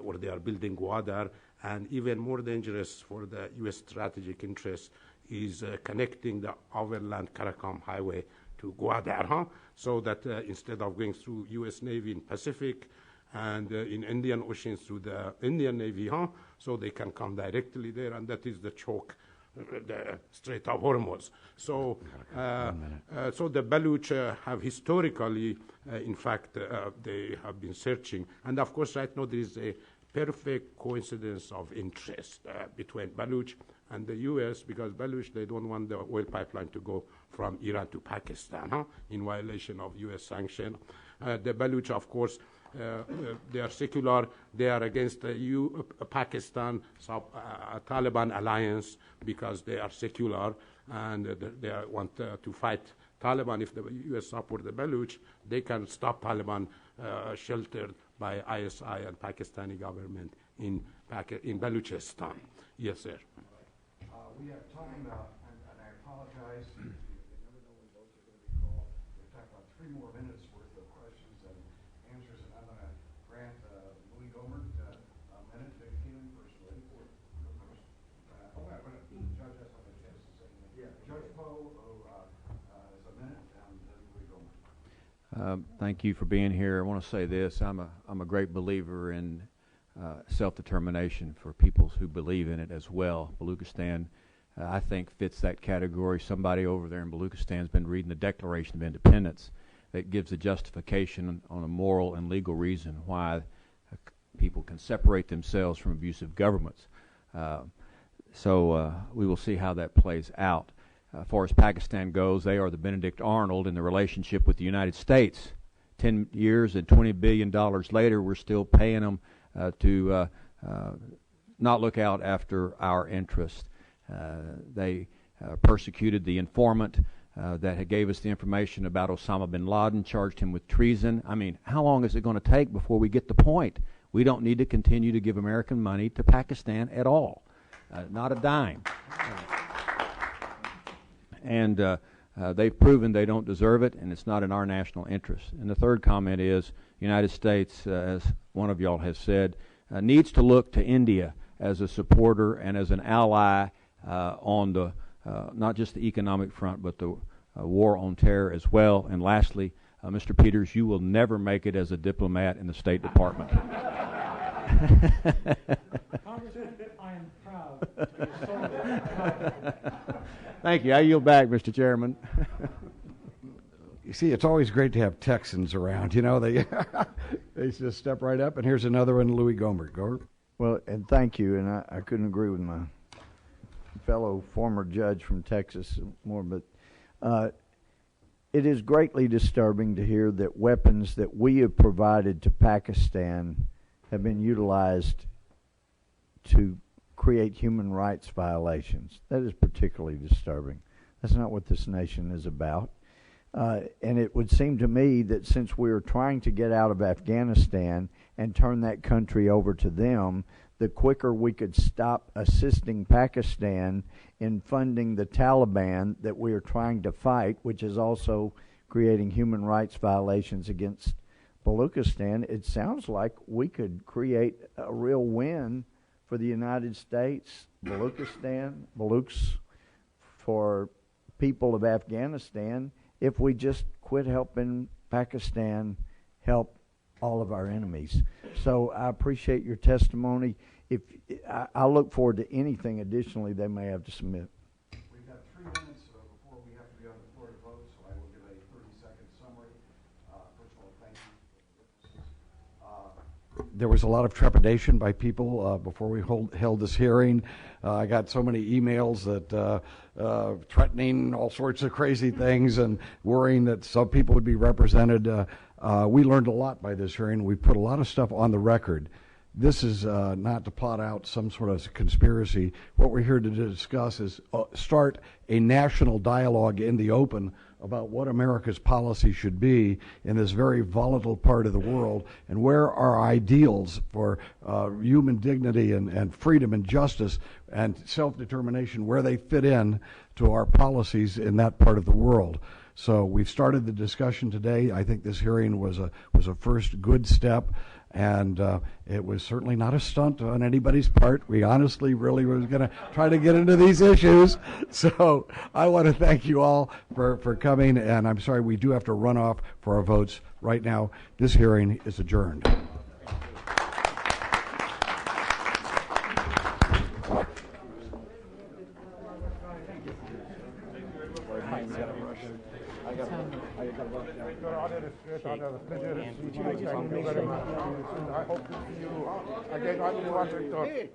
or they are building Gwadar. And even more dangerous for the U.S. strategic interest is connecting the overland Karakum Highway to Gwadar, so that instead of going through U.S. Navy in Pacific and in Indian Ocean through the Indian Navy, so they can come directly there, and that is the choke, the Strait of Hormuz. So, so the Baluch have historically, in fact, they have been searching, and of course, right now there is a perfect coincidence of interest between Baluch and the U.S., because Baluch, they don't want the oil pipeline to go from Iran to Pakistan, in violation of U.S. sanction. The Baluch, of course, they are secular. They are against the Pakistan Taliban alliance because they are secular, and they want to fight Taliban. If the U.S. support the Baluch, they can stop Taliban sheltered by ISI and Pakistani government in Balochistan. Yes, sir. We have time, and I apologize. You never know when votes are going to be called. We've got about 3 more minutes worth of questions and answers, and I'm going to grant Louis Gohmert a minute to him personally. The judge has something to say. Yeah, Judge Poe is a minute, and then Louis Gohmert. Thank you for being here. I want to say this. I'm a great believer in self-determination for peoples who believe in it as well. Baluchistan, I think, fits that category. Somebody over there in Baluchistan has been reading the Declaration of Independence that gives a justification on a moral and legal reason why people can separate themselves from abusive governments. So we will see how that plays out. As far as Pakistan goes, they are the Benedict Arnold in the relationship with the United States. 10 years and $20 billion later, we're still paying them to not look out after our interests. They persecuted the informant that gave us the information about Osama bin Laden, charged him with treason. I mean, how long is it going to take before we get the point? We don't need to continue to give American money to Pakistan at all. Not a dime. And they've proven they don't deserve it, and it's not in our national interest. And the third comment is, the United States, as one of y'all has said, needs to look to India as a supporter and as an ally on the not just the economic front, but the war on terror as well. And lastly, Mr. Peters, you will never make it as a diplomat in the State Department. Congressman, I am proud to be a soldier. Thank you. I yield back, Mr. Chairman. You see, it's always great to have Texans around. You know, they they just step right up. And here's another one, Louis Gohmert. Gohmert. Well, and thank you. And I couldn't agree with my fellow former judge from Texas more, but it is greatly disturbing to hear that weapons that we have provided to Pakistan have been utilized to create human rights violations. That is particularly disturbing. That's not what this nation is about. And it would seem to me that since we are trying to get out of Afghanistan and turn that country over to them, the quicker we could stop assisting Pakistan in funding the Taliban that we are trying to fight, which is also creating human rights violations against Baluchistan, it sounds like we could create a real win for the United States, Baluchistan, Baluchs, for people of Afghanistan, if we just quit helping Pakistan help all of our enemies. So I appreciate your testimony. If I look forward to anything additionally they may have to submit. We've got 3 minutes before we have to be on the floor to vote, so I will give a 30-second summary. First of all, thank you. There was a lot of trepidation by people before we held this hearing. I got so many emails that threatening all sorts of crazy things and worrying that some people would be represented. We learned a lot by this hearing. We put a lot of stuff on the record this is not to plot out some sort of conspiracy. What we're here to discuss is start a national dialogue in the open about what America's policy should be in this very volatile part of the world, and where our ideals for human dignity and freedom and justice and self-determination, where they fit in to our policies in that part of the world. So we've started the discussion today. I think this hearing was a first good step, and it was certainly not a stunt on anybody's part. We honestly really was going to try to get into these issues. So I want to thank you all for coming, and I'm sorry we do have to run off for our votes right now. This hearing is adjourned. I hope to see you again in Washington.